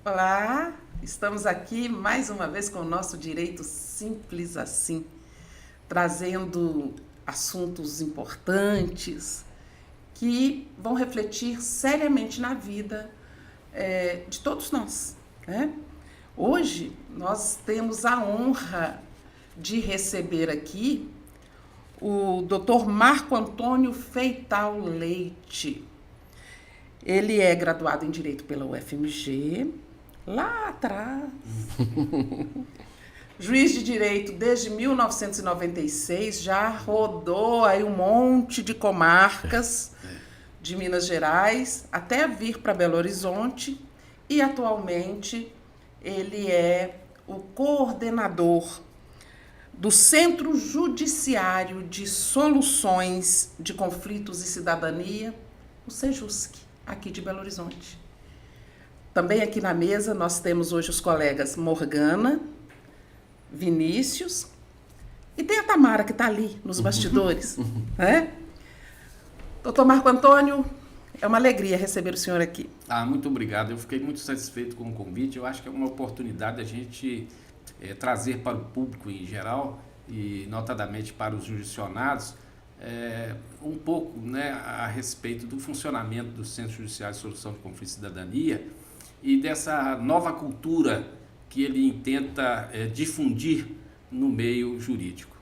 Olá, estamos aqui mais uma vez com o nosso Direito Simples Assim, trazendo assuntos importantes que vão refletir seriamente na vida de todos nós, né? Hoje nós temos a honra de receber aqui o Dr. Marco Antônio Feital Leite. Ele é graduado em Direito pela UFMG, lá atrás. Juiz de Direito desde 1996, já rodou aí um monte de comarcas de Minas Gerais, até vir para Belo Horizonte, e atualmente ele é o coordenador do Centro Judiciário de Soluções de Conflitos e Cidadania, o SEJUSC, aqui de Belo Horizonte. Também aqui na mesa nós temos hoje os colegas Morgana, Vinícius e tem a Tamara que está ali nos bastidores, né? Doutor Marco Antônio, é uma alegria receber o senhor aqui. Muito obrigado. Eu fiquei muito satisfeito com o convite. Eu acho que é uma oportunidade a gente trazer para o público em geral e notadamente para os jurisdicionados um pouco, né, a respeito do funcionamento do Centro Judiciário de Solução de Conflitos e Cidadania e dessa nova cultura que ele tenta difundir no meio jurídico.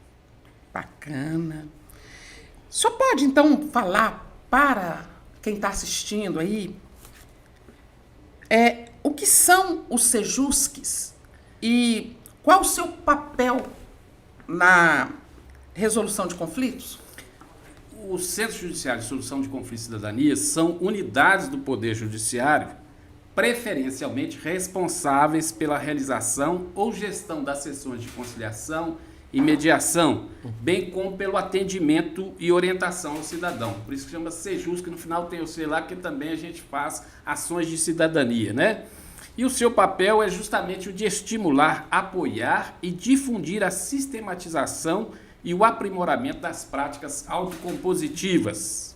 Bacana. O senhor pode, então, falar para quem está assistindo aí o que são os SEJUSCs e qual o seu papel na resolução de conflitos? Os Centros Judiciários de Solução de Conflitos e Cidadania são unidades do Poder Judiciário preferencialmente responsáveis pela realização ou gestão das sessões de conciliação e mediação, bem como pelo atendimento e orientação ao cidadão. Por isso que chama SEJUSC, que no final tem o C lá, que também a gente faz ações de cidadania, né? E o seu papel é justamente o de estimular, apoiar e difundir a sistematização e o aprimoramento das práticas autocompositivas.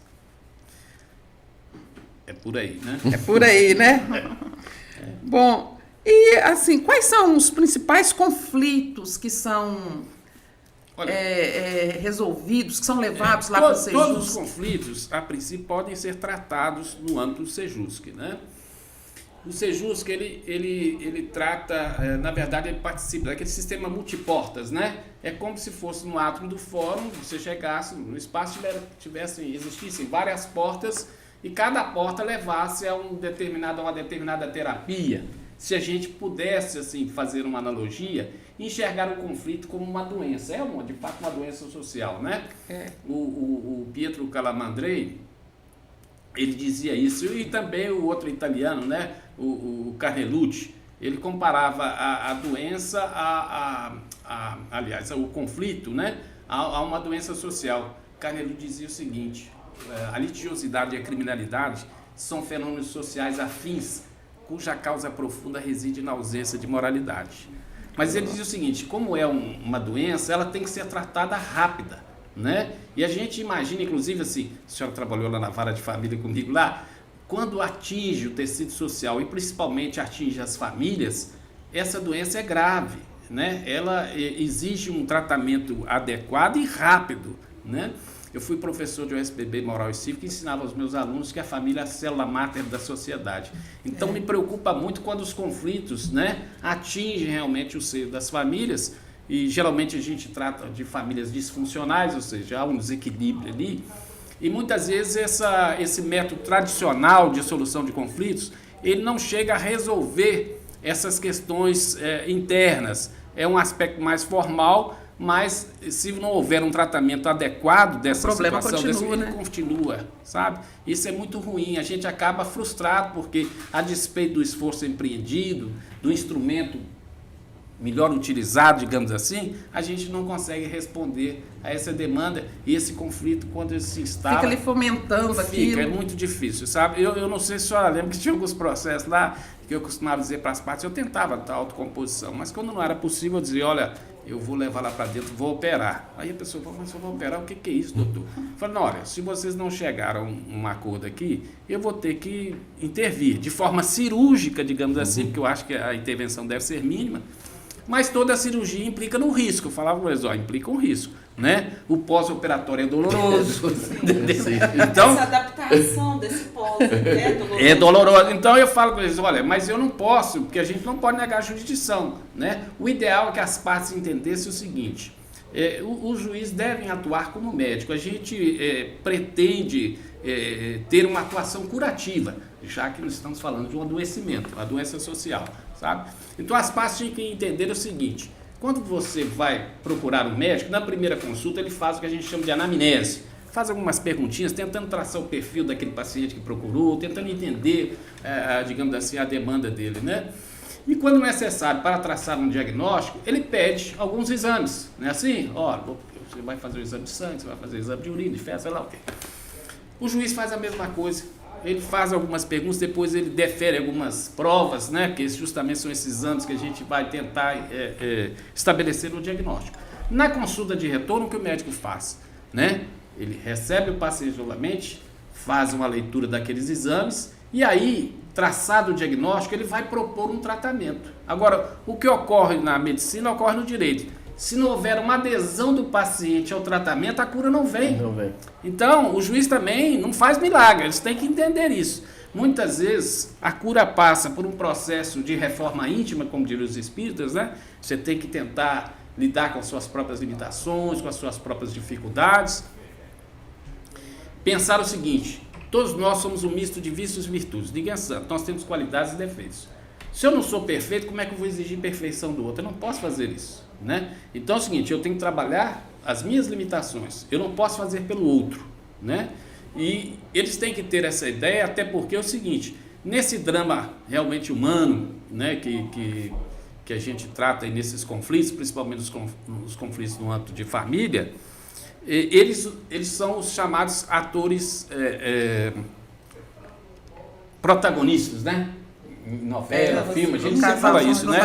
É por aí, né? É por aí, né? Bom, e assim, quais são os principais conflitos que são resolvidos, que são levados lá para o SEJUSC? Todos os conflitos, a princípio, podem ser tratados no âmbito do SEJUSC, né? O SEJUSC, ele trata, na verdade, ele participa daquele sistema multiportas, né? É como se fosse no átrio do fórum, você chegasse no espaço, existissem várias portas e cada porta levasse a uma determinada terapia. Se a gente pudesse, assim, fazer uma analogia, enxergar o conflito como uma doença. De fato, uma doença social, né? O Pietro Calamandrei, ele dizia isso, e também o outro italiano, né? O Carnelucci, ele comparava a doença, aliás, o conflito, né? A uma doença social. Carnelucci dizia o seguinte: a litigiosidade e a criminalidade são fenômenos sociais afins, cuja causa profunda reside na ausência de moralidade. Mas ele dizia o seguinte: como é uma doença, ela tem que ser tratada rápida, né? E a gente imagina, inclusive, assim, a senhora trabalhou lá na vara de família comigo lá, quando atinge o tecido social e principalmente atinge as famílias, essa doença é grave, né? Ela exige um tratamento adequado e rápido, né? Eu fui professor de USPB Moral e Cívica e ensinava aos meus alunos que a família é a célula máter da sociedade. Então me preocupa muito quando os conflitos, né, atingem realmente o seio das famílias, e geralmente a gente trata de famílias disfuncionais, ou seja, há um desequilíbrio ali, e muitas vezes esse método tradicional de solução de conflitos, ele não chega a resolver essas questões internas. É um aspecto mais formal, mas se não houver um tratamento adequado dessa situação, ele continua, sabe? Isso é muito ruim, a gente acaba frustrado porque, a despeito do esforço empreendido, do instrumento melhor utilizado, digamos assim, a gente não consegue responder a essa demanda, e esse conflito, quando ele se instala... Fica ali fomentando aquilo. É muito difícil, sabe? Eu não sei se a senhora lembra que tinha alguns processos lá, que eu costumava dizer para as partes, eu tentava a autocomposição, mas quando não era possível, eu dizia, olha, eu vou levar lá para dentro, vou operar. Aí a pessoa fala, mas eu vou operar, o que é isso, doutor? Eu falo, não, olha, se vocês não chegaram a um acordo aqui, eu vou ter que intervir de forma cirúrgica, digamos assim, porque eu acho que a intervenção deve ser mínima, mas toda a cirurgia implica um risco. Eu falava para eles, implica um risco, né? O pós-operatório é doloroso. Então, essa adaptação desse pós é doloroso. É doloroso. Então eu falo para eles, olha, mas eu não posso, porque a gente não pode negar a jurisdição, né? O ideal é que as partes entendessem o seguinte, os juízes devem atuar como médico. A gente pretende ter uma atuação curativa, já que nós estamos falando de um adoecimento, uma doença social, sabe? Então as partes têm que entender o seguinte, quando você vai procurar um médico, na primeira consulta ele faz o que a gente chama de anamnese, faz algumas perguntinhas, tentando traçar o perfil daquele paciente que procurou, tentando entender, digamos assim, a demanda dele, né? E quando necessário para traçar um diagnóstico, ele pede alguns exames, não é assim? Olha, você vai fazer o exame de sangue, você vai fazer o exame de urina, de fezes, sei lá o quê. O juiz faz a mesma coisa, ele faz algumas perguntas, depois ele defere algumas provas, né? Que justamente são esses exames que a gente vai tentar estabelecer no diagnóstico. Na consulta de retorno, o que o médico faz, né? Ele recebe o paciente isoladamente, faz uma leitura daqueles exames e aí, traçado o diagnóstico, ele vai propor um tratamento. Agora, o que ocorre na medicina ocorre no direito. Se não houver uma adesão do paciente ao tratamento, a cura não vem. Não vem. Então, o juiz também não faz milagre, eles têm que entender isso. Muitas vezes, a cura passa por um processo de reforma íntima, como diriam os espíritas, né? Você tem que tentar lidar com as suas próprias limitações, com as suas próprias dificuldades. Pensar o seguinte, todos nós somos um misto de vícios e virtudes, ninguém é santo, nós temos qualidades e defeitos. Se eu não sou perfeito, como é que eu vou exigir perfeição do outro? Eu não posso fazer isso, né? Então é o seguinte, eu tenho que trabalhar as minhas limitações, eu não posso fazer pelo outro, né? E eles têm que ter essa ideia, até porque é o seguinte, nesse drama realmente humano, né, que a gente trata aí nesses conflitos, principalmente os conflitos no âmbito de família, eles são os chamados atores protagonistas, né? Em novela, filme, a gente sempre fala isso, né?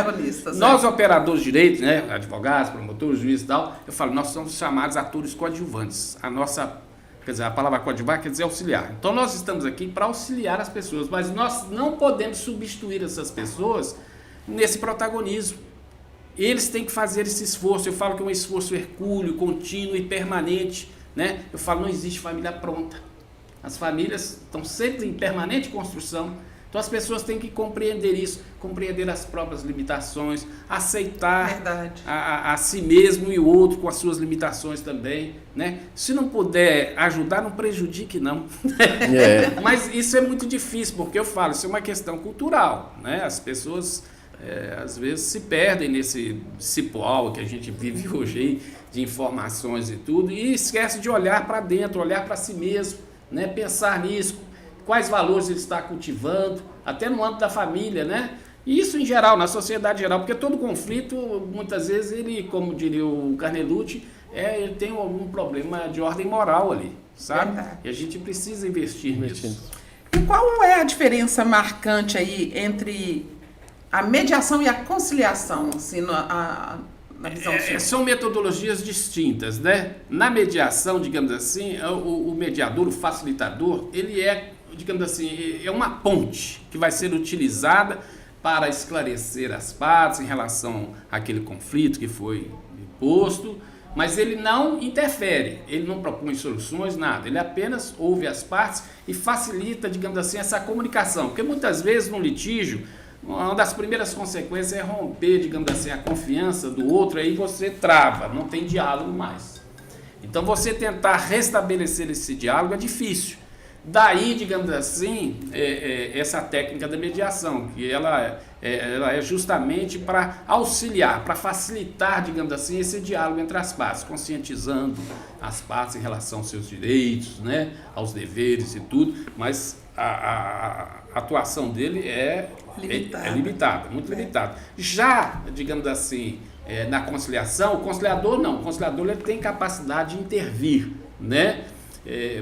Nós, operadores de direito, né? Advogados, promotores, juízes e tal, eu falo, nós somos chamados atores coadjuvantes. Quer dizer, a palavra coadjuvar quer dizer auxiliar. Então nós estamos aqui para auxiliar as pessoas, mas nós não podemos substituir essas pessoas nesse protagonismo. Eles têm que fazer esse esforço. Eu falo que é um esforço hercúleo, contínuo e permanente, né? Eu falo, não existe família pronta. As famílias estão sempre em permanente construção. Então as pessoas têm que compreender isso, compreender as próprias limitações, aceitar a si mesmo e o outro com as suas limitações também, né? Se não puder ajudar, não prejudique não. Mas isso é muito difícil, porque eu falo, isso é uma questão cultural, né? As pessoas às vezes se perdem nesse cipoal que a gente vive hoje aí, de informações e tudo, e esquece de olhar para dentro, olhar para si mesmo, né? Pensar nisso, quais valores ele está cultivando, até no âmbito da família, né? E isso em geral, na sociedade geral, porque todo conflito, muitas vezes, ele, como diria o Carnelucci, ele tem algum problema de ordem moral ali, sabe? Verdade. E a gente precisa investir nisso. E qual é a diferença marcante aí entre a mediação e a conciliação, assim, na visão do senhor? São metodologias distintas, né? Na mediação, digamos assim, o mediador, o facilitador, ele digamos assim, é uma ponte que vai ser utilizada para esclarecer as partes em relação àquele conflito que foi posto, mas ele não interfere, ele não propõe soluções, nada, ele apenas ouve as partes e facilita, digamos assim, essa comunicação, porque muitas vezes no litígio, uma das primeiras consequências é romper, digamos assim, a confiança do outro, aí você trava, não tem diálogo mais. Então você tentar restabelecer esse diálogo é difícil. Daí, digamos assim, essa técnica da mediação, que ela é justamente para auxiliar, para facilitar, digamos assim, esse diálogo entre as partes, conscientizando as partes em relação aos seus direitos, né, aos deveres e tudo, mas a atuação dele é limitada, muito limitada. Já, digamos assim, na conciliação, o conciliador ele tem capacidade de intervir, né?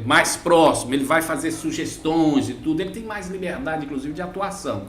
Mais próximo, ele vai fazer sugestões e tudo, ele tem mais liberdade, inclusive, de atuação.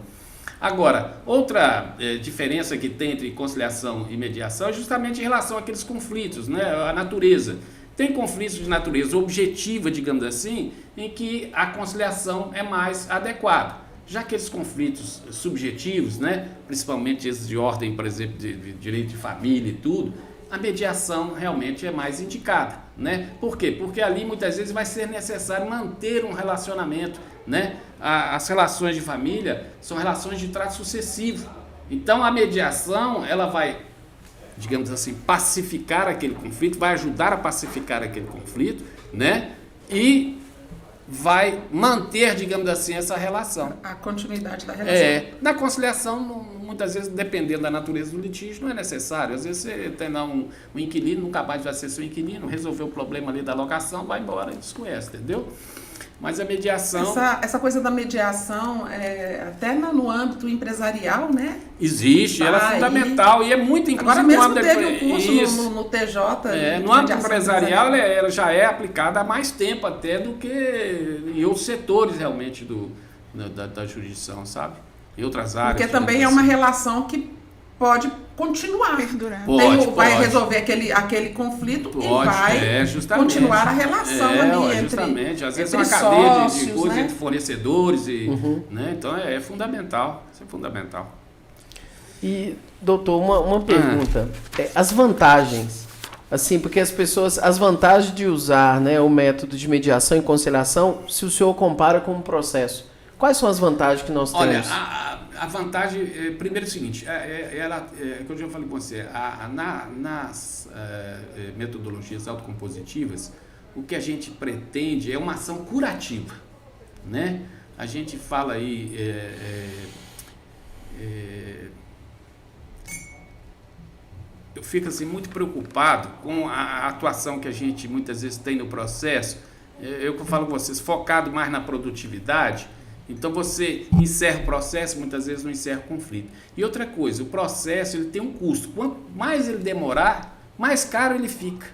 Agora, outra diferença que tem entre conciliação e mediação é justamente em relação àqueles conflitos, né? A natureza. Tem conflitos de natureza objetiva, digamos assim, em que a conciliação é mais adequada. Já aqueles conflitos subjetivos, né? Principalmente esses de ordem, por exemplo, de direito de família e tudo, a mediação realmente é mais indicada, né? Por quê? Porque ali muitas vezes vai ser necessário manter um relacionamento, né? As relações de família são relações de trato sucessivo. Então a mediação, ela vai, digamos assim, pacificar aquele conflito, vai ajudar a pacificar aquele conflito, né? E vai manter, digamos assim, essa relação. A continuidade da relação. Na conciliação, muitas vezes, dependendo da natureza do litígio, não é necessário. Às vezes você tem lá um inquilino, nunca mais vai ser seu inquilino, resolveu o problema ali da locação, vai embora e desconhece, entendeu? Mas a mediação... Essa coisa da mediação, até no âmbito empresarial, né? Existe, ela é fundamental e é muito, inclusive... Agora mesmo teve um curso no TJ. No âmbito empresarial, ela já é aplicada há mais tempo até do que em outros setores, realmente, da jurisdição, sabe? Em outras áreas. Porque também é uma relação que pode continuar. Vai resolver aquele conflito e vai continuar a relação ali justamente. Às vezes é uma cadeia de coisas, né? Entre fornecedores. Né? Então é fundamental. Isso é fundamental. E, doutor, uma pergunta. As vantagens, assim, porque as vantagens de usar, né, o método de mediação e conciliação, se o senhor compara com um processo, quais são as vantagens que nós temos? Olha, a vantagem, primeiro é o seguinte, que eu já falei com você, nas metodologias autocompositivas, o que a gente pretende é uma ação curativa, né? A gente fala aí, eu fico assim muito preocupado com a atuação que a gente muitas vezes tem no processo, eu falo com vocês, focado mais na produtividade. Então você encerra o processo, muitas vezes não encerra o conflito. E outra coisa, o processo ele tem um custo. Quanto mais ele demorar, mais caro ele fica.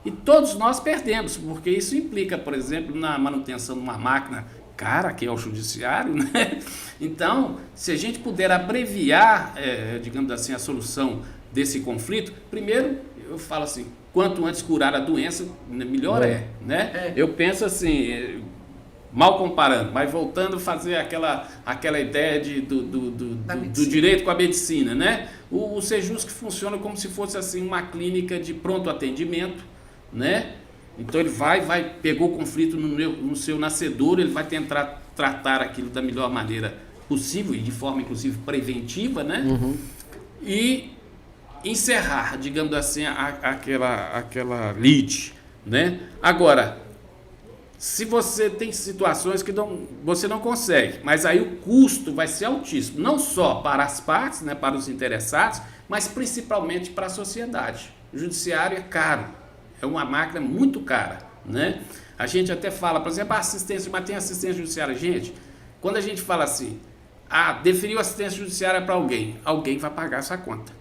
E todos nós perdemos, porque isso implica, por exemplo, na manutenção de uma máquina cara, que é o judiciário, né? Então, se a gente puder abreviar, digamos assim, a solução desse conflito, primeiro, eu falo assim, quanto antes curar a doença, melhor né? Eu penso assim... Mal comparando, mas voltando a fazer aquela ideia do direito com a medicina, né? O Sejusc funciona como se fosse assim uma clínica de pronto atendimento, né? Então ele pegou o conflito no seu nascedouro, ele vai tentar tratar aquilo da melhor maneira possível e de forma inclusive preventiva, né? E encerrar, digamos assim, aquela lide, né? Agora, se você tem situações que você não consegue, mas aí o custo vai ser altíssimo, não só para as partes, né, para os interessados, mas principalmente para a sociedade. O judiciário é caro, é uma máquina muito cara, né? A gente até fala, por exemplo, mas tem assistência judiciária. Gente, quando a gente fala assim, deferiu assistência judiciária para alguém vai pagar essa conta.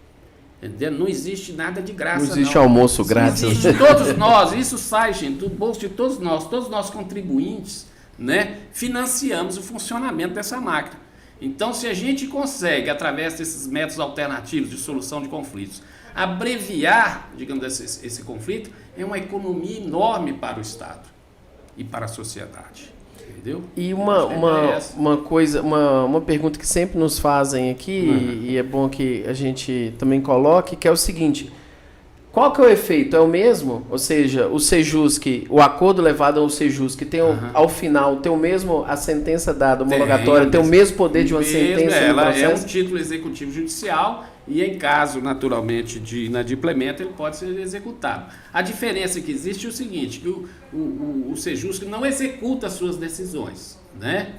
Entendeu? Não existe nada de graça. Não existe almoço grátis. Existe. Todos nós, isso sai, gente, do bolso de todos nós contribuintes, né, financiamos o funcionamento dessa máquina. Então, se a gente consegue, através desses métodos alternativos de solução de conflitos, abreviar, digamos, esse conflito, é uma economia enorme para o Estado e para a sociedade. Entendeu? E uma coisa, uma pergunta que sempre nos fazem aqui, e é bom que a gente também coloque, que é o seguinte: qual que é o efeito? É o mesmo? Ou seja, o Sejusc, o acordo levado ao Sejusc, tem ao final, tem o mesmo, a sentença dada, homologatória, tem o mesmo poder de uma sentença? Ela é um título executivo judicial e em caso, naturalmente, de inadimplemento, ele pode ser executado. A diferença que existe é o seguinte, que o Sejusc não executa as suas decisões, né?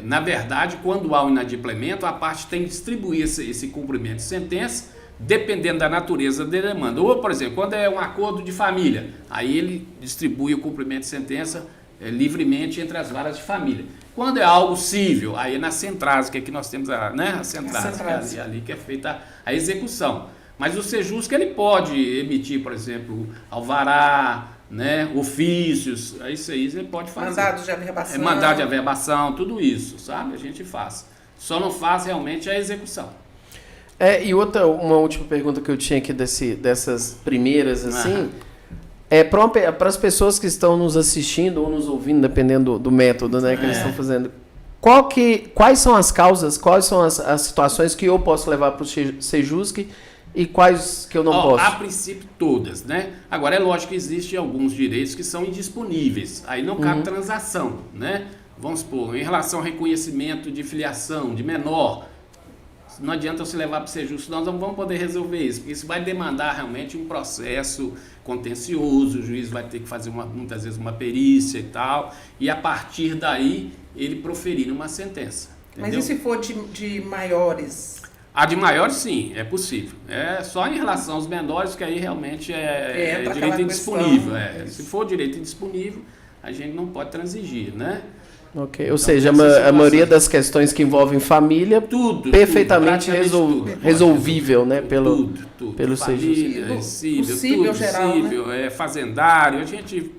Na verdade, quando há um inadimplemento, a parte tem que distribuir esse cumprimento de sentença, dependendo da natureza da demanda. Ou, por exemplo, quando é um acordo de família, aí ele distribui o cumprimento de sentença livremente entre as varas de família. Quando é algo cível, aí é na Centrasa, que aqui nós temos a Centrasa, ali que é feita a execução. Mas o Sejusc, ele pode emitir, por exemplo, alvará, né, ofícios, isso aí ele pode fazer. Mandados de averbação. Mandado de averbação, tudo isso, sabe? A gente faz. só não faz realmente a execução. E uma última pergunta que eu tinha aqui dessas primeiras, assim, para as pessoas que estão nos assistindo ou nos ouvindo, dependendo do método, né, que eles estão fazendo, quais são as causas, quais são as situações que eu posso levar para o Sejusc e quais que eu não posso? A princípio, todas, né? Agora, é lógico que existem alguns direitos que são indisponíveis, aí não cabe transação, né? Vamos supor, em relação ao reconhecimento de filiação, de menor, não adianta você levar para o Sejusc, nós não vamos poder resolver isso, porque isso vai demandar realmente um processo contencioso, o juiz vai ter que fazer muitas vezes uma perícia e tal, e a partir daí ele proferir uma sentença. Entendeu? Mas e se for de maiores? A de maiores, sim, é possível. É só em relação aos menores que aí realmente é direito indisponível. Se for direito indisponível, a gente não pode transigir, né? Ok, ou seja, a maioria das questões que envolvem família, perfeitamente resolvível, né, pelo Sejusc. Possível, geral, né? Fazendário, a gente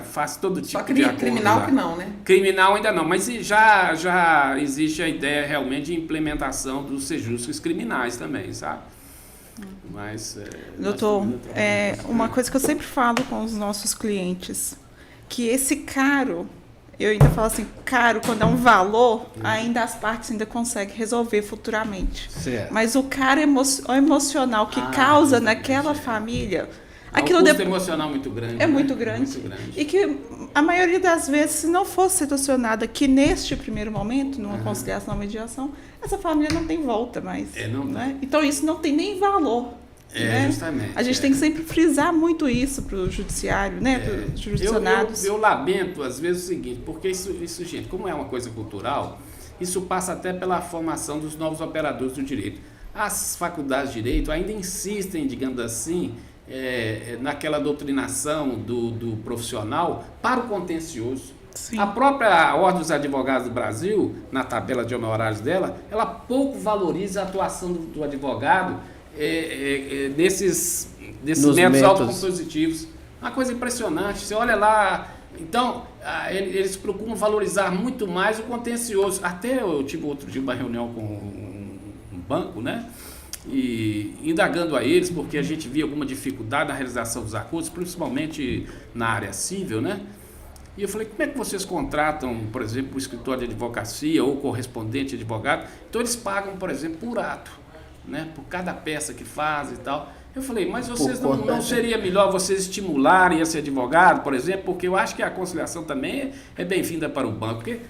faz todo tipo de acordo. Só criminal que não, né? Criminal ainda não, mas já existe a ideia realmente de implementação dos Sejuscs criminais também, sabe? Mas, doutor, uma coisa que eu sempre falo com os nossos clientes, que esse caro, eu ainda falo assim, caro, quando é um valor, ainda as partes ainda conseguem resolver futuramente. Certo. Mas o caro emocional que causa naquela família, aquilo um custo emocional muito grande. É muito grande. E que a maioria das vezes, se não fosse situacionada aqui neste primeiro momento, numa conciliação ou mediação, essa família não tem volta mais. Né? Então isso não tem nem valor. Né? Justamente. A gente tem que sempre frisar muito isso para o judiciário, né? Para os jurisdicionados. Eu lamento, às vezes, o seguinte, porque isso, gente, como é uma coisa cultural, isso passa até pela formação dos novos operadores do direito. As faculdades de direito ainda insistem, digamos assim, naquela doutrinação do profissional para o contencioso. Sim. A própria Ordem dos Advogados do Brasil, na tabela de honorários dela, ela pouco valoriza a atuação do advogado desses métodos autocompositivos. Uma coisa impressionante, você olha lá, então eles procuram valorizar muito mais o contencioso. Até eu tive outro dia uma reunião com um banco, né? E indagando a eles, porque a gente via alguma dificuldade na realização dos acordos, principalmente na área civil, né? E eu falei, como é que vocês contratam, por exemplo, o escritório de advocacia ou correspondente de advogado? Então eles pagam, por exemplo, por ato, né? Por cada peça que faz e tal. Eu falei, mas vocês não seria melhor vocês estimularem esse advogado, por exemplo, porque eu acho que a conciliação também é bem-vinda para o banco, porque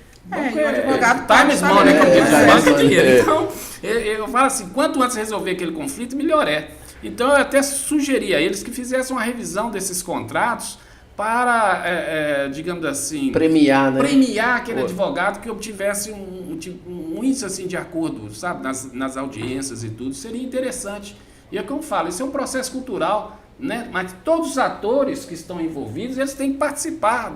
o advogado time is money, como diz o banco é dinheiro. Então, eu falo assim, quanto antes resolver aquele conflito, melhor é. Então, eu até sugeri a eles que fizessem uma revisão desses contratos para, digamos assim, premiar aquele advogado que obtivesse um índice assim, de acordo, sabe, nas audiências e tudo, seria interessante. E é como eu falo, isso é um processo cultural, né? Mas todos os atores que estão envolvidos, eles têm que participar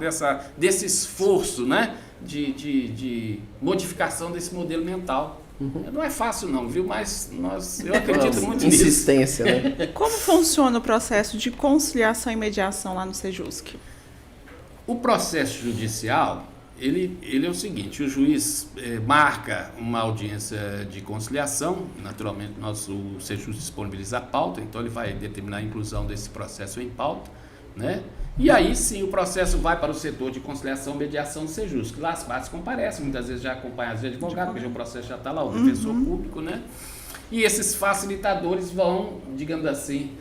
desse esforço, né? de modificação desse modelo mental. Não é fácil não, viu? Mas eu acredito muito nisso. Insistência, né? Como funciona o processo de conciliação e mediação lá no Sejusc? O processo judicial, ele é o seguinte, o juiz marca uma audiência de conciliação, naturalmente o Sejusc disponibiliza a pauta, então ele vai determinar a inclusão desse processo em pauta, né? E aí sim o processo vai para o setor de conciliação e mediação do Sejusc. Lá as partes comparecem, muitas vezes já acompanhadas de advogado, porque o processo já está lá, o defensor público, né? E esses facilitadores vão, digamos assim,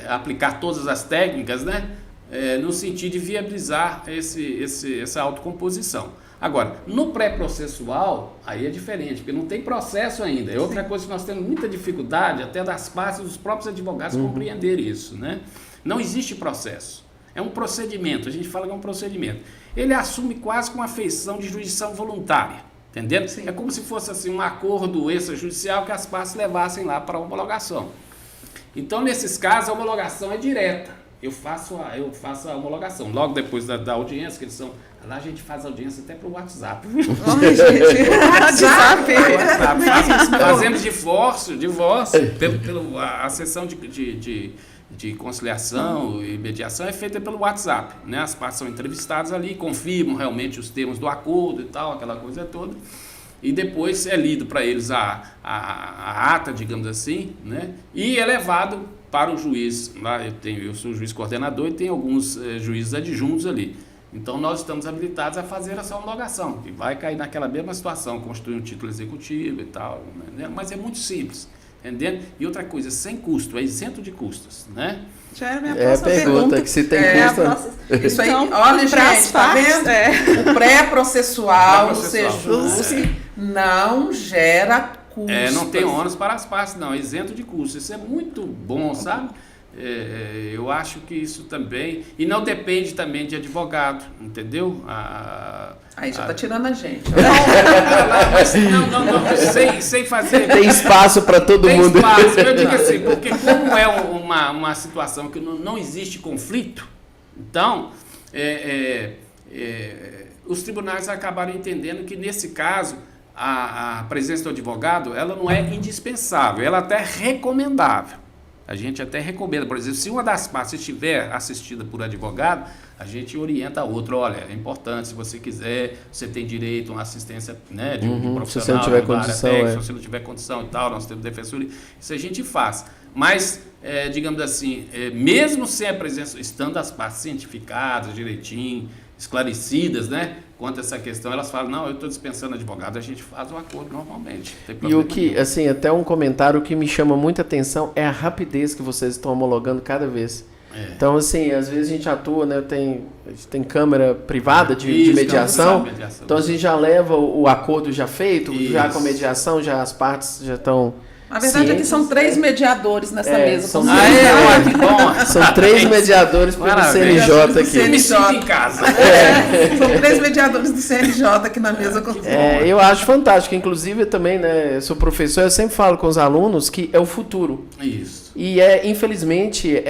aplicar todas as técnicas, né? No sentido de viabilizar essa autocomposição. Agora, no pré-processual, aí é diferente, porque não tem processo ainda. É outra coisa que nós temos muita dificuldade, até das partes dos próprios advogados compreender isso, né? Não existe processo. É um procedimento, a gente fala que é um procedimento. Ele assume quase com uma feição de jurisdição voluntária, entendeu? Sim. É como se fosse assim, um acordo extrajudicial que as partes levassem lá para a homologação. Então, nesses casos, a homologação é direta. Eu faço a homologação. Logo depois da audiência, que eles são... Lá a gente faz audiência até pelo WhatsApp. Fazemos divórcio, a sessão de conciliação e mediação é feita pelo WhatsApp, né? As partes são entrevistadas ali, confirmam realmente os termos do acordo e tal, aquela coisa toda. e depois é lido para eles a ata, digamos assim, né? E é levado para o juiz. Lá eu sou o juiz coordenador e tem alguns juízes adjuntos ali. Então nós estamos habilitados a fazer essa homologação, que vai cair naquela mesma situação, constituir um título executivo e tal, né? Mas é muito simples, entendendo? E outra coisa, sem custo, é isento de custos, né? Já era minha É a próxima pergunta, que se tem custo. Isso aí, Então, olha, pras gente, tá partes, vendo? O pré-processual, o Pré-processual. SEJUSC, não gera custos. Não tem ônus para as partes, não, é isento de custos. Isso é muito bom, sabe? Eu acho que isso também... E não depende também de advogado, entendeu? Aí já está tirando a gente. Não, sem fazer... Tem espaço para todo mundo. Tem espaço, eu digo assim, porque como é uma situação que não existe conflito, então, os tribunais acabaram entendendo que, nesse caso, a presença do advogado, ela não é indispensável, ela até é recomendável. A gente até recomenda, por exemplo, se uma das partes estiver assistida por advogado, a gente orienta a outra, olha, é importante, se você quiser, você tem direito a uma assistência, né, de um profissional, se você não tiver condição, se você não tiver condição e tal, nós temos defensoria, isso a gente faz. Mas, digamos assim, mesmo sem a presença, estando as partes cientificadas, direitinho, esclarecidas, né, quanto a essa questão, elas falam, não, eu estou dispensando advogado, a gente faz um acordo normalmente. E o que, assim, até um comentário que me chama muita atenção é a rapidez que vocês estão homologando cada vez. Então, assim, às vezes a gente atua, né, a gente tem câmara privada de mediação, então a gente já leva o acordo já feito, já com a mediação, já as partes já estão... Na verdade, aqui são 3 mediadores nessa mesa. São 3 mediadores pelo CNJ aqui. Eu me sinto em casa. São 3 mediadores do CNJ aqui na mesa. Eu acho fantástico. Inclusive, também, né, eu sou professor, eu sempre falo com os alunos que é o futuro. Isso. E, infelizmente,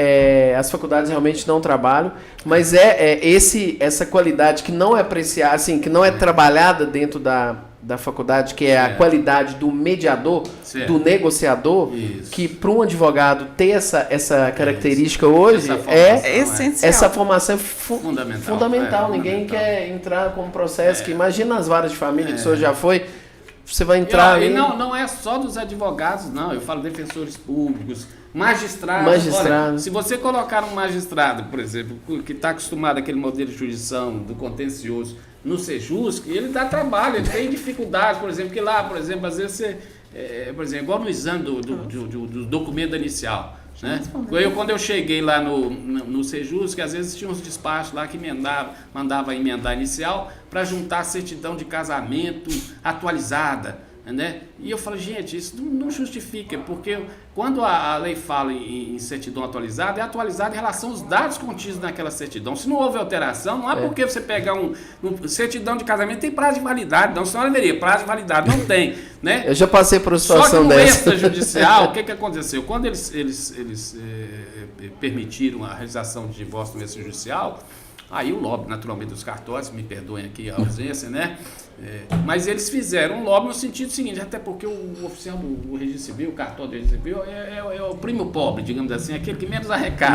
as faculdades realmente não trabalham, mas essa qualidade que não é apreciada, assim, que não é trabalhada dentro da faculdade, que é a qualidade do mediador, do negociador, que para um advogado ter essa característica hoje é essencial. Essa formação é fundamental. Ninguém quer entrar com um processo que, imagina as varas de família que o senhor já foi, você vai entrar... E não é só dos advogados, não, eu falo defensores públicos, magistrados. Olha, se você colocar um magistrado, por exemplo, que está acostumado àquele modelo de jurisdição, do contencioso, no SEJUSC, ele dá trabalho, ele tem dificuldades, por exemplo, que lá, por exemplo, às vezes você, por exemplo, igual no exame do documento inicial, né? Quando eu cheguei lá no SEJUSC, às vezes tinha uns despachos lá que mandava emendar inicial para juntar a certidão de casamento atualizada, né? E eu falo, gente, isso não justifica, porque quando a lei fala em certidão atualizada, é atualizada em relação aos dados contidos naquela certidão. Se não houve alteração, não há por que você pegar certidão de casamento, tem prazo de validade, não, senão deveria, prazo de validade, não tem, né? Eu já passei por uma situação dessa. Só que no extrajudicial, o que aconteceu? Quando eles permitiram a realização de divórcio no extrajudicial, aí o lobby, naturalmente, dos cartórios, me perdoem aqui a ausência, né? Mas eles fizeram um lobby no sentido seguinte, até porque o oficial do registro civil, o cartório do registro civil, é o primo pobre, digamos assim, aquele que menos arrecada.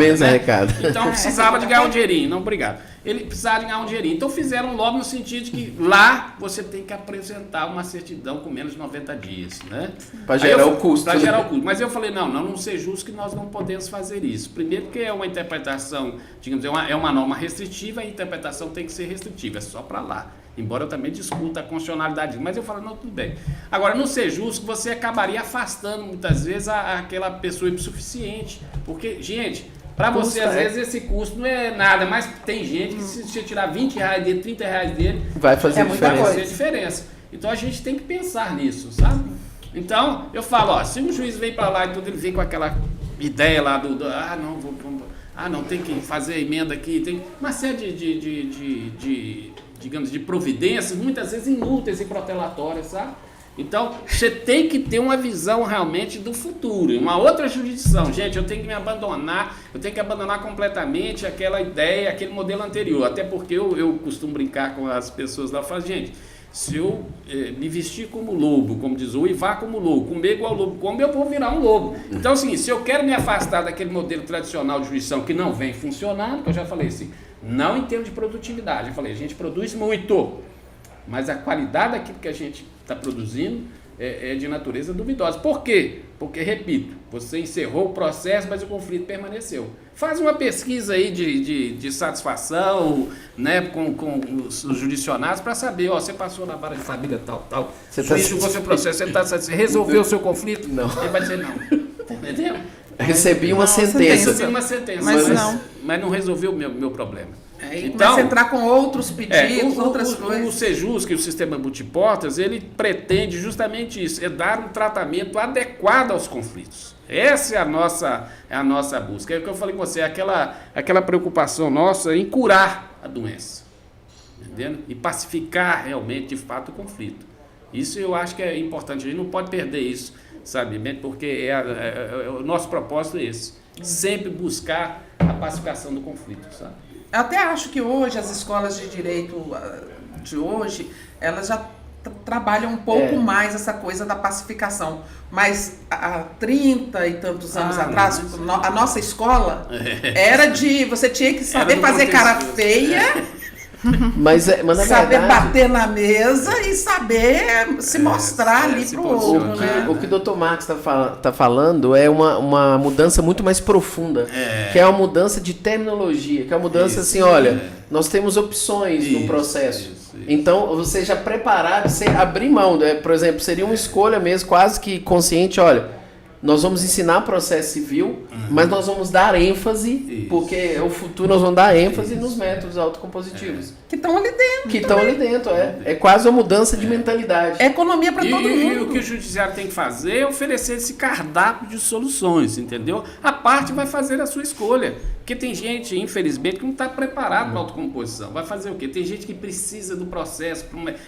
Então precisava de ganhar um dinheirinho, não, obrigado. Ele precisava de ganhar um dinheirinho. Então fizeram um lobby no sentido de que lá você tem que apresentar uma certidão com menos de 90 dias, né? Para gerar o custo. Para gerar o custo. Mas eu falei, não seja justo que nós não podemos fazer isso. Primeiro porque é uma interpretação, digamos, é uma norma restritiva, a interpretação tem que ser restritiva, é só para lá. Embora eu também discuta a constitucionalidade, mas eu falo, não, tudo bem. Agora, no ser justo, você acabaria afastando muitas vezes aquela pessoa insuficiente, porque, gente, para você, às vezes, esse custo não é nada, mas tem gente que se você tirar R$20 dele, R$30 dele, vai fazer diferença. Então, a gente tem que pensar nisso, sabe? Então, eu falo, se um juiz vem para lá e tudo, ele vem com aquela ideia lá não, tem que fazer a emenda aqui, tem uma série digamos, de providências, muitas vezes inúteis e protelatórias, sabe? Então, você tem que ter uma visão realmente do futuro, uma outra jurisdição. Gente, eu tenho que abandonar completamente aquela ideia, aquele modelo anterior, até porque eu costumo brincar com as pessoas lá, eu falo, gente, se eu me vestir como lobo, como diz o uivar como lobo, comer igual lobo come, eu vou virar um lobo. Então, assim, se eu quero me afastar daquele modelo tradicional de jurisdição que não vem funcionando, que eu já falei assim, não em termos de produtividade, eu falei, a gente produz muito, mas a qualidade daquilo que a gente está produzindo é de natureza duvidosa. Por quê? Porque, repito, você encerrou o processo, mas o conflito permaneceu. Faz uma pesquisa aí de satisfação, né, com os judicionados para saber, ó, você passou na vara de família tal, Você julgou seu processo, você resolveu o seu conflito? Não. Ele vai dizer não. Entendeu? Recebi uma sentença. Recebi uma sentença, mas não resolveu o meu problema. Aí começa a entrar com outros pedidos, outras coisas. O Sejusc, o sistema multiportas, ele pretende justamente isso, é dar um tratamento adequado aos conflitos. Essa é a nossa busca. É o que eu falei com você, aquela preocupação nossa em curar a doença, entendendo? E pacificar realmente, de fato, o conflito. Isso eu acho que é importante, a gente não pode perder isso, sabe? Porque o nosso propósito é esse, sempre buscar a pacificação do conflito, sabe? Eu até acho que hoje as escolas de direito de hoje, elas já trabalham um pouco mais essa coisa da pacificação. Mas há 30 e tantos anos atrás, a nossa escola era de... Você tinha que saber fazer cara feia, mas na saber verdade, bater na mesa e saber se mostrar ali se para o outro. posicionar. Né? o que o Dr. Marcos está falando é uma mudança muito mais profunda, que é uma mudança de terminologia, que é uma mudança assim, olha, nós temos opções no processo. Então, você já preparado, você abrir mão, por exemplo, seria uma escolha mesmo, quase que consciente, olha, nós vamos ensinar processo civil, mas nós vamos dar ênfase, porque o futuro nós vamos dar ênfase nos métodos autocompositivos. Que estão ali dentro. Que estão ali dentro, é quase uma mudança de mentalidade. É economia para todo mundo. E o que o judiciário tem que fazer é oferecer esse cardápio de soluções, entendeu? A parte vai fazer a sua escolha. Porque tem gente, infelizmente, que não está preparado para a autocomposição. Vai fazer o quê? Tem gente que precisa do processo,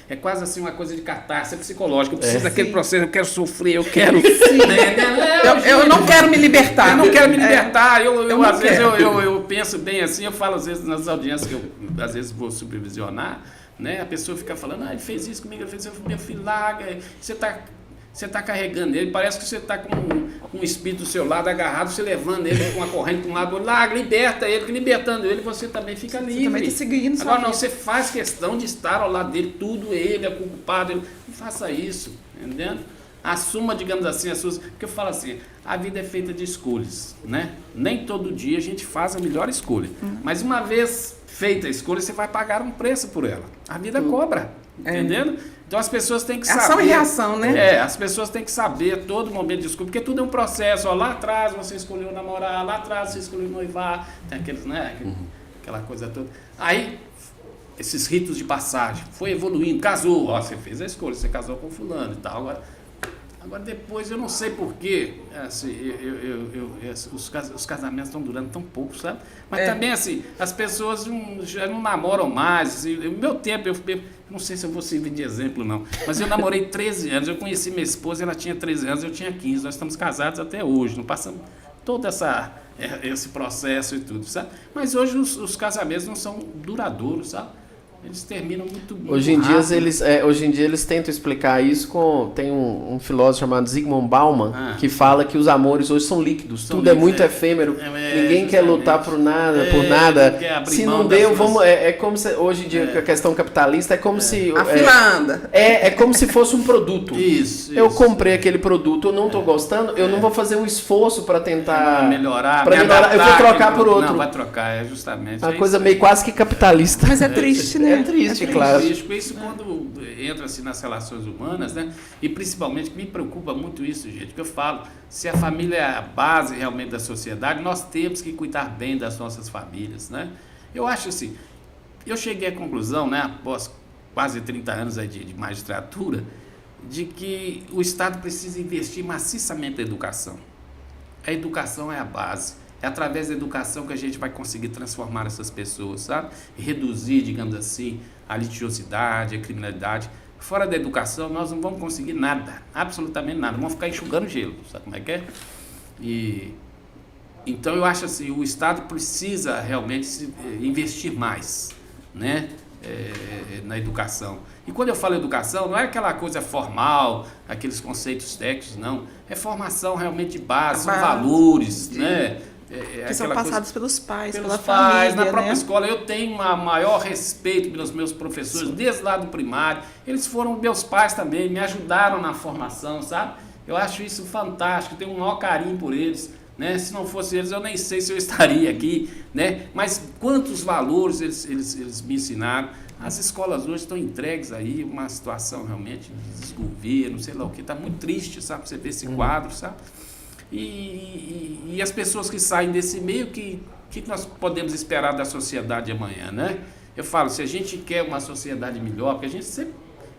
é quase assim uma coisa de catarse psicológica. Eu preciso daquele processo, eu quero sofrer, eu quero... Eu não quero me libertar. Eu não quero me libertar. Às vezes eu penso bem assim, eu falo às vezes nas audiências que eu às vezes vou supervisionar, né? A pessoa fica falando, ele fez isso comigo, ele fez isso, meu filho, larga, você está carregando ele, parece que você está com um espírito do seu lado agarrado, você levando ele com uma corrente para um lado, larga, liberta ele, libertando ele, você também fica livre. Você também está seguindo. Agora não, você faz questão de estar ao lado dele, tudo ele é culpado, não faça isso, entendendo? Assuma, digamos assim, as suas... Porque eu falo assim, a vida é feita de escolhas, né? Nem todo dia a gente faz a melhor escolha. Mas uma vez feita a escolha, você vai pagar um preço por ela. A vida cobra, entendendo? Então as pessoas têm que saber... Ação e reação, né? As pessoas têm que saber a todo momento de escolha, porque tudo é um processo. Ó, lá atrás você escolheu namorar, lá atrás você escolheu noivar, tem aqueles, né? Aquela coisa toda. Aí... Esses ritos de passagem, foi evoluindo, casou, ó, você fez a escolha, você casou com fulano e tal, agora depois eu não sei porquê, assim, os casamentos estão durando tão pouco, sabe? Mas também assim, as pessoas já não namoram mais, assim, no meu tempo, eu não sei se eu vou servir de exemplo não, mas eu namorei 13 anos, eu conheci minha esposa, ela tinha 13 anos, eu tinha 15, nós estamos casados até hoje, não passamos todo esse processo e tudo, sabe? Mas hoje os casamentos não são duradouros, sabe? Eles terminam muito hoje em rápido. dia eles tentam explicar isso tem um filósofo chamado Zygmunt Bauman que fala que os amores hoje são líquidos, tudo é muito efêmero, ninguém quer lutar por nada, se não deu, é como se hoje em dia a questão capitalista é como se a fila anda. É como se fosse um produto. Eu comprei aquele produto, eu não estou gostando, eu não vou fazer um esforço para tentar melhorar, eu vou trocar por outro. Não, vai trocar, justamente. Uma coisa meio quase que capitalista. Mas é triste, né? É triste, claro. Isso quando entra assim nas relações humanas, né? E principalmente me preocupa muito isso, gente, que eu falo, se a família é a base realmente da sociedade, nós temos que cuidar bem das nossas famílias, né? Eu acho assim, eu cheguei à conclusão, né, após quase 30 anos aí de magistratura, de que o Estado precisa investir maciçamente na educação. A educação é a base. É através da educação que a gente vai conseguir transformar essas pessoas, sabe? E reduzir, digamos assim, a litigiosidade, a criminalidade. Fora da educação, nós não vamos conseguir nada, absolutamente nada. Vamos ficar enxugando gelo, sabe como é que é? Então, eu acho assim, o Estado precisa realmente investir mais, né? Na educação. E quando eu falo educação, não é aquela coisa formal, aqueles conceitos técnicos, não. É formação realmente de base, são valores, né? Que são passados pelos pais, pelos pela pais, família, na própria né? escola. Eu tenho um maior respeito pelos meus professores, desde lá do primário. Eles foram meus pais também, me ajudaram na formação, sabe? Eu acho isso fantástico, tenho um maior carinho por eles, né? Se não fosse eles, eu nem sei se eu estaria aqui, né? Mas quantos valores eles me ensinaram. As escolas hoje estão entregues aí, uma situação realmente de desgoverno, sei lá o que, está muito triste, sabe? Você vê esse quadro, sabe? E as pessoas que saem desse meio, o que nós podemos esperar da sociedade amanhã, né? Eu falo, se a gente quer uma sociedade melhor, porque a gente sempre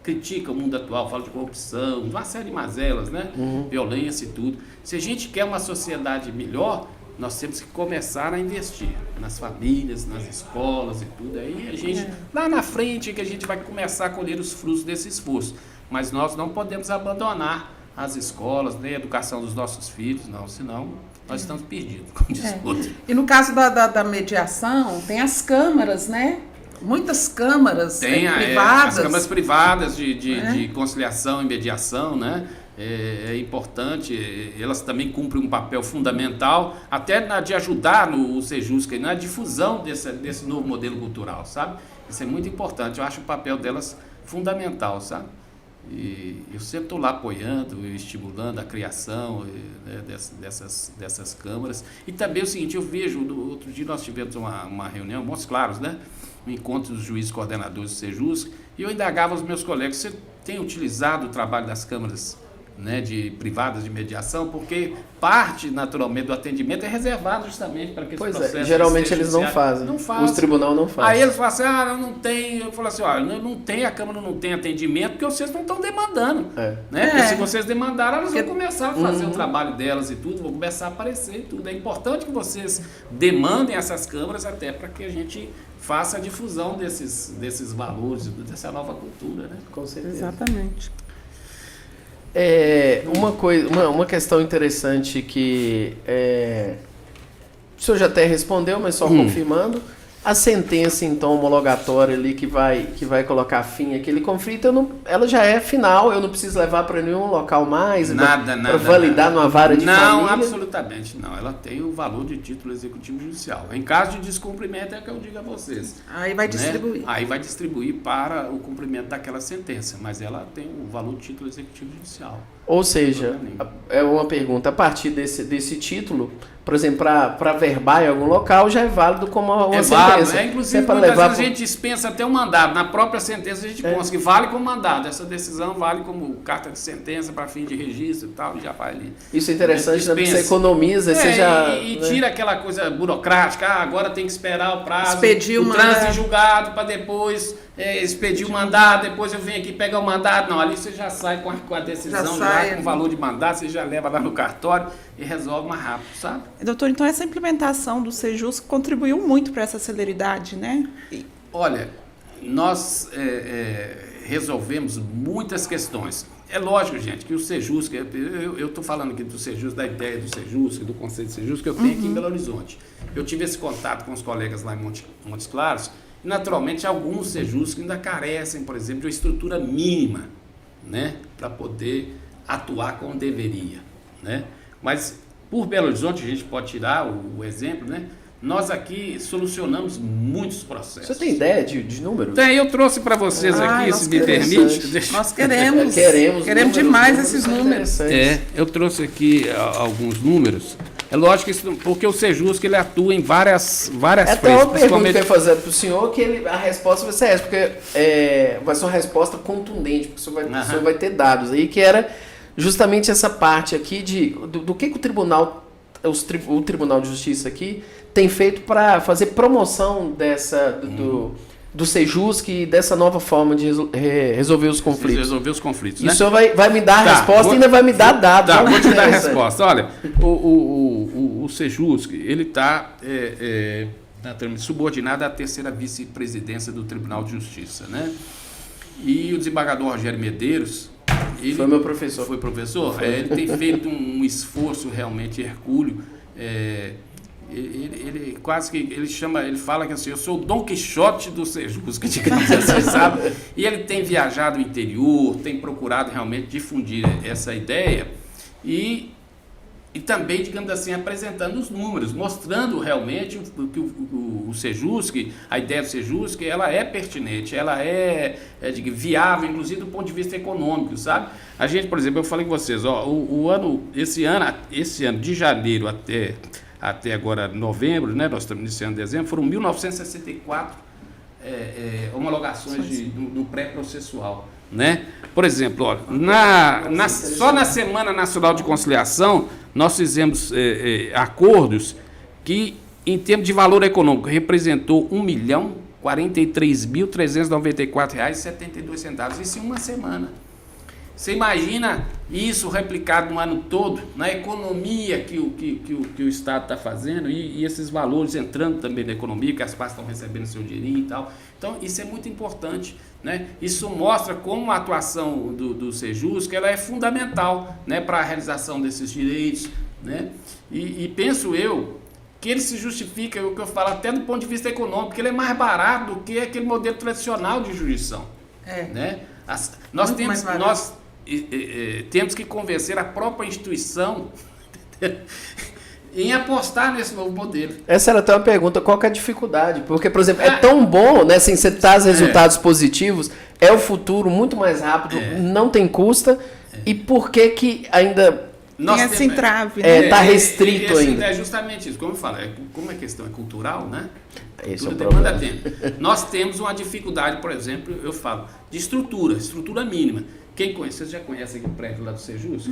critica o mundo atual, fala de corrupção, de uma série de mazelas, né? Violência e tudo. Se a gente quer uma sociedade melhor, nós temos que começar a investir nas famílias, nas escolas e tudo. Aí a gente, lá na frente, que a gente vai começar a colher os frutos desse esforço. Mas nós não podemos abandonar as escolas, né, a educação dos nossos filhos, não, senão nós estamos perdidos, como diz o outro. E no caso da mediação, tem as câmaras, né? Muitas câmaras privadas. As câmaras privadas de conciliação e mediação, né? É importante, elas também cumprem um papel fundamental, até de ajudar o Sejusc na difusão desse novo modelo cultural, sabe? Isso é muito importante, eu acho o papel delas fundamental, sabe? E eu sempre estou lá apoiando e estimulando a criação, né, dessas câmaras. E também é o seguinte, eu vejo, outro dia nós tivemos uma reunião, Montes Claros, né? Um encontro dos juízes coordenadores do Sejusc, e eu indagava os meus colegas, você tem utilizado o trabalho das câmaras, né, privadas de mediação, porque parte, naturalmente, do atendimento é reservado justamente para que esse processo... Geralmente eles não fazem. Não fazem. Os tribunais não fazem. Aí eles falam assim, eu não tenho... Eu falo assim, não tem, a Câmara não tem atendimento porque vocês não estão demandando. Né? Porque se vocês demandarem, elas vão começar a fazer o trabalho delas e tudo, vão começar a aparecer e tudo. É importante que vocês demandem essas câmaras até para que a gente faça a difusão desses valores, dessa nova cultura, né? Com certeza. Exatamente. Uma questão interessante que o senhor já até respondeu, mas só confirmando, a sentença então homologatória ali que vai colocar fim àquele conflito, ela já é final, eu não preciso levar para nenhum local mais para validar numa vara de família? Não, absolutamente não, ela tem o valor de título executivo judicial. Em caso de descumprimento é que eu digo a vocês. Aí vai distribuir. Aí vai distribuir para o cumprimento daquela sentença, mas ela tem o valor de título executivo judicial. Ou seja, é uma pergunta, a partir desse título, por exemplo, para verbar em algum local, já é válido como uma sentença. Inclusive, muitas vezes a gente dispensa até um mandado. Na própria sentença a gente consta que vale como mandado. Essa decisão vale como carta de sentença para fim de registro e tal, e já vai ali. Isso é interessante, né? Porque você economiza, e tira aquela coisa burocrática, agora tem que esperar o prazo, expedir o trânsito julgado para depois expedir o mandado, depois eu venho aqui pegar o mandado. Não, ali você já sai com a decisão, já com o valor de mandado, você já leva lá no cartório e resolve mais rápido, sabe? Doutor, então essa implementação do Sejusc contribuiu muito para essa celeridade, né? Olha, nós resolvemos muitas questões. É lógico, gente, que o Sejusc, eu estou falando aqui do Sejusc, da ideia do Sejusc, do conceito do Sejusc, que eu tenho aqui em Belo Horizonte. Eu tive esse contato com os colegas lá em Montes Claros, e naturalmente alguns Sejusc ainda carecem, por exemplo, de uma estrutura mínima, né, para poder atuar como deveria, né? Mas por Belo Horizonte, a gente pode tirar o exemplo, né? Nós aqui solucionamos muitos processos. Você tem ideia de números? Tem, eu trouxe para vocês aqui, se me permite. Nós queremos números, demais esses números. Eu trouxe aqui alguns números. É lógico que porque o Sejusc ele atua em várias frentes. Até uma pergunta que eu ia fazer para o senhor, que a resposta vai ser essa, porque vai ser uma resposta contundente, porque o senhor vai ter dados aí, que era justamente essa parte aqui do que o Tribunal de Justiça aqui tem feito para fazer promoção do Sejusc e dessa nova forma de resolver os conflitos. Né? E o senhor vai me dar a resposta e ainda vai me dar dados. Vou te dar a resposta. Olha, o Sejusc, ele está subordinado à terceira vice-presidência do Tribunal de Justiça, né? E o desembargador Rogério Medeiros, ele foi meu professor. Foi professor? Foi. Ele tem feito um esforço realmente hercúleo. Ele quase que ele fala que assim, eu sou o Dom Quixote do Sejusc, digamos assim, sabe? E ele tem viajado no interior, tem procurado realmente difundir essa ideia e e também, digamos assim, apresentando os números, mostrando realmente que o Sejusc, a ideia do Sejusc, ela é pertinente, ela é viável, inclusive do ponto de vista econômico, sabe? A gente, por exemplo, eu falei com vocês, ó, esse ano de janeiro até agora novembro, né, nós estamos iniciando dezembro, foram 1.964 homologações do pré-processual, né? Por exemplo, ó, só na Semana Nacional de Conciliação, nós fizemos acordos que, em termos de valor econômico, representou R$ 1.043.394,72, isso em uma semana. Você imagina isso replicado no ano todo, na economia que o Estado está fazendo e esses valores entrando também na economia, que as partes estão recebendo seu dinheirinho e tal. Então, isso é muito importante, né? Isso mostra como a atuação do Sejusc ela é fundamental, né, para a realização desses direitos, né? E penso eu que ele se justifica, o que eu falo, até do ponto de vista econômico, que ele é mais barato do que aquele modelo tradicional de jurisdição. Né? Nós temos que convencer a própria instituição em apostar nesse novo modelo. Essa era até uma pergunta, qual que é a dificuldade? Porque, por exemplo, é tão bom, né, assim, você traz resultados positivos, é o futuro muito mais rápido, não tem custa, e por que ainda... Tem esse entrave, né? Está restrito ainda. É justamente isso, como eu falo, como a questão é cultural, né? Esse é o demanda problema. tempo. Nós temos uma dificuldade, por exemplo, eu falo, de estrutura mínima. Quem conhece, vocês já conhecem aqui o prédio lá do Sejusc?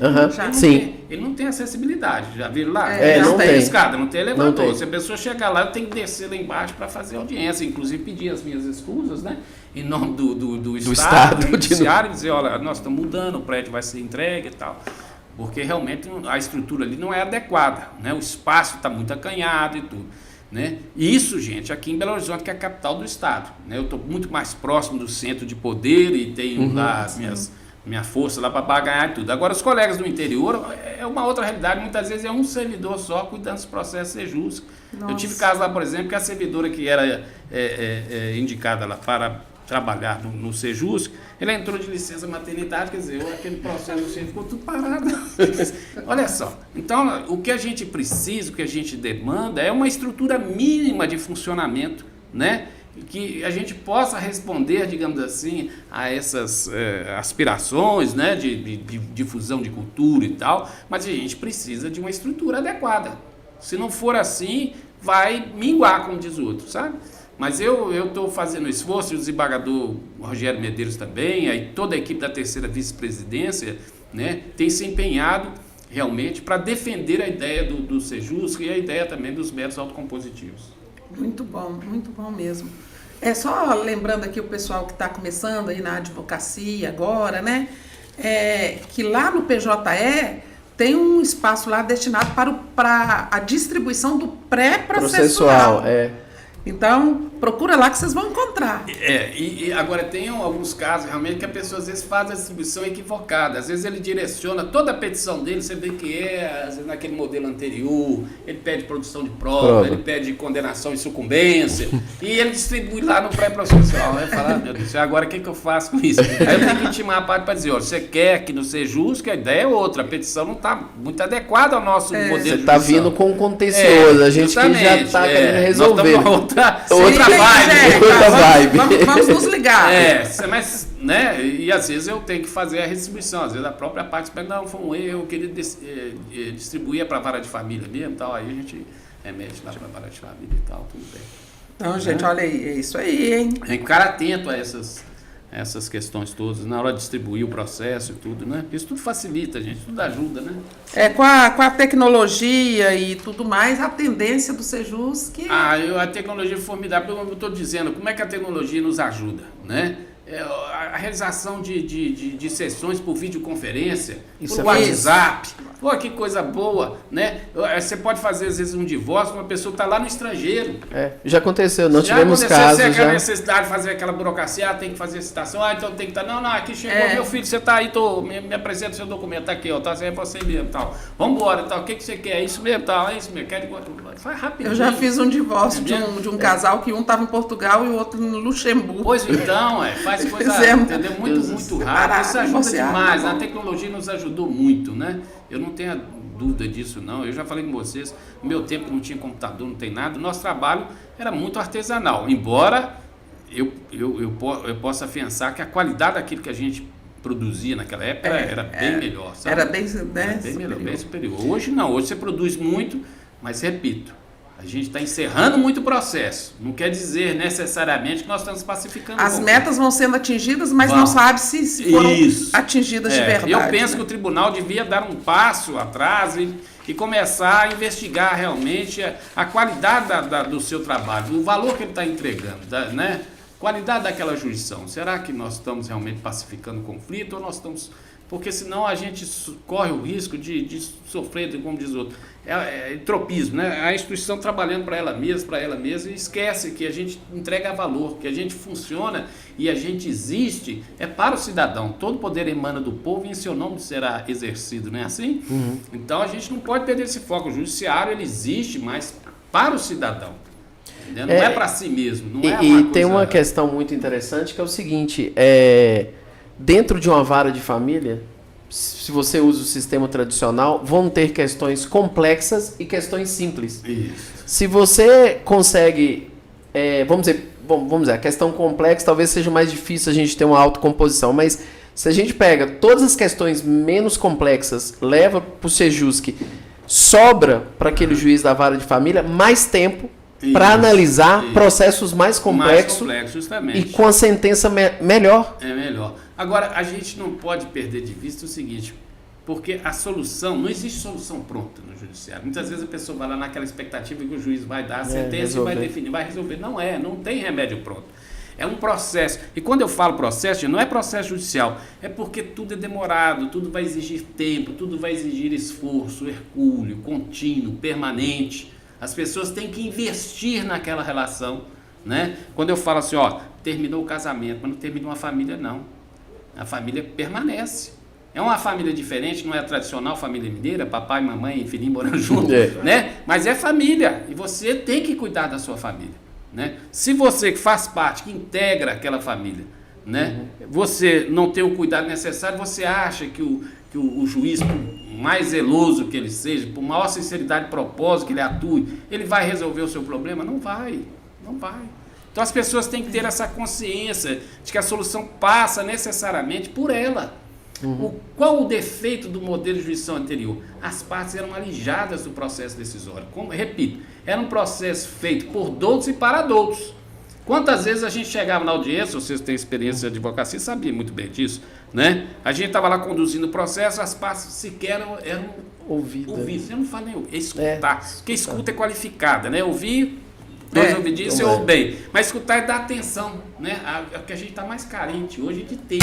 Sim. Ele não tem acessibilidade, já viram lá? Não tem escada, não tem elevador. Não tem. Se a pessoa chegar lá, eu tenho que descer lá embaixo para fazer audiência, inclusive pedir as minhas escusas, né? Em nome do Estado, do Judiciário, dizer, olha, nós estamos mudando, o prédio vai ser entregue e tal. Porque realmente a estrutura ali não é adequada, né? O espaço está muito acanhado e tudo, né? E isso, gente, aqui em Belo Horizonte, que é a capital do estado, né? Eu estou muito mais próximo do centro de poder e tenho lá minha força lá para pagar e tudo. Agora, os colegas do interior é uma outra realidade, muitas vezes é um servidor só cuidando dos processos Sejusc. Eu tive caso lá, por exemplo, que a servidora que era indicada lá para trabalhar no Sejusc, ele entrou de licença maternidade, quer dizer, aquele processo ficou tudo parado. Olha só, então o que a gente precisa, o que a gente demanda é uma estrutura mínima de funcionamento, né? Que a gente possa responder, digamos assim, a essas aspirações, né? de difusão de cultura e tal, mas a gente precisa de uma estrutura adequada. Se não for assim, vai minguar, como diz o outro, sabe? Mas eu estou fazendo esforço, e o desembargador Rogério Medeiros também, aí toda a equipe da terceira vice-presidência, né, tem se empenhado realmente para defender a ideia do Sejusc e a ideia também dos métodos autocompositivos. Muito bom mesmo. Só lembrando aqui o pessoal que está começando aí na advocacia agora, né, que lá no PJE tem um espaço lá destinado para a distribuição do pré-processual. Então, procura lá que vocês vão encontrar. E agora tem alguns casos realmente que a pessoa às vezes faz a distribuição equivocada. Às vezes ele direciona toda a petição dele, você vê que às vezes naquele modelo anterior, ele pede produção de prova, ele pede condenação e sucumbência, e ele distribui lá no pré-processual. Aí fala, meu Deus, agora o que eu faço com isso? Aí eu tenho que intimar a parte para dizer, você quer que no Sejusc, a ideia é outra, a petição não está muito adequada ao nosso modelo de Você está vindo com um contencioso, a gente que já está querendo resolver. Outra vibe. Vamos nos ligar. Mas, né, e às vezes eu tenho que fazer a restribuição, às vezes a própria parte pede, não, foi um erro, eu queria distribuir para a vara de família mesmo e tal, aí a gente remete lá para a vara de família e tal, tudo bem. Então, gente, olha aí, é isso aí, hein? Tem que ficar atento a essas questões todas, na hora de distribuir o processo e tudo, né? Isso tudo facilita, gente, tudo ajuda, né? Com a tecnologia e tudo mais, a tendência do Sejusc... A tecnologia é formidável, eu estou dizendo, como é que a tecnologia nos ajuda, né? A realização de sessões por videoconferência, por WhatsApp, pô, que coisa boa, né? Você pode fazer às vezes um divórcio, uma pessoa está lá no estrangeiro. Já aconteceu, não tivemos casos. Você tem a necessidade de fazer aquela burocracia, tem que fazer a citação, então tem que estar, não, aqui chegou meu filho, você está aí, me apresenta o seu documento, tá aqui, ó, tá, é você mesmo, tal. Vamos embora, tal, o que você quer? É isso mesmo, tal, é isso mesmo, faz rapidinho. Eu já fiz um divórcio de um casal que um estava em Portugal e o outro no Luxemburgo. Pois então, faz coisa, entendeu? Muito rápido. Isso ajuda demais. A tecnologia nos ajudou muito, né? Eu não tenho dúvida disso, não. Eu já falei com vocês, no meu tempo não tinha computador, não tem nada. O nosso trabalho era muito artesanal, embora eu possa afiançar que a qualidade daquilo que a gente produzia naquela época era bem melhor. Sabe? Era bem, né, bem melhor, bem superior. Hoje não, hoje você produz muito, mas repito, a gente está encerrando muito o processo. Não quer dizer necessariamente que nós estamos pacificando. As metas vão sendo atingidas, mas não sabe se foram atingidas de verdade. Eu penso que o tribunal devia dar um passo atrás e começar a investigar realmente a qualidade do seu trabalho, o valor que ele está entregando, né? Qualidade daquela jurisdição. Será que nós estamos realmente pacificando o conflito ou nós estamos... Porque senão a gente corre o risco de sofrer, como diz o outro, tropismo, né? A instituição trabalhando para ela mesma e esquece que a gente entrega valor, que a gente funciona e a gente existe para o cidadão. Todo poder emana do povo e em seu nome será exercido, não é assim? Uhum. Então a gente não pode perder esse foco. O judiciário ele existe, mas para o cidadão. Não é para si mesmo. E tem uma questão muito interessante que é o seguinte, dentro de uma vara de família, se você usa o sistema tradicional, vão ter questões complexas e questões simples. Isso. Se você consegue, vamos dizer, a questão complexa talvez seja mais difícil a gente ter uma autocomposição, mas se a gente pega todas as questões menos complexas, leva para o Sejusc, sobra para aquele juiz da vara de família mais tempo para analisar processos mais complexos justamente. E com a sentença melhor. É melhor. Agora, a gente não pode perder de vista o seguinte, porque a solução, não existe solução pronta no judiciário. Muitas vezes a pessoa vai lá naquela expectativa que o juiz vai dar a sentença e vai definir, vai resolver. Não tem remédio pronto. É um processo. E quando eu falo processo, não é processo judicial, é porque tudo é demorado, tudo vai exigir tempo, tudo vai exigir esforço, hercúleo, contínuo, permanente. As pessoas têm que investir naquela relação, né? Quando eu falo assim, terminou o casamento, mas não terminou uma família, não. A família permanece. É uma família diferente, não é a tradicional família mineira, papai, mamãe e filhinho morando junto, né? Mas é família e você tem que cuidar da sua família, né? Se você que faz parte, que integra aquela família, né? Você não tem o cuidado necessário, você acha que o juiz, por mais zeloso que ele seja, por maior sinceridade e propósito que ele atue, ele vai resolver o seu problema? Não vai. Então as pessoas têm que ter essa consciência de que a solução passa necessariamente por ela. Qual o defeito do modelo de jurisdição anterior? As partes eram alijadas do processo decisório. Repito, era um processo feito por doutos e para doutos. Quantas vezes a gente chegava na audiência, vocês têm experiência de advocacia, sabia muito bem disso, né? A gente estava lá conduzindo o processo, as partes sequer eram ouvidas. Eu não falo nem escutar, porque escuta é qualificada, né? Ouvir, obediência eu ouvei. Mas escutar é dar atenção, né? É o que a gente está mais carente hoje de ter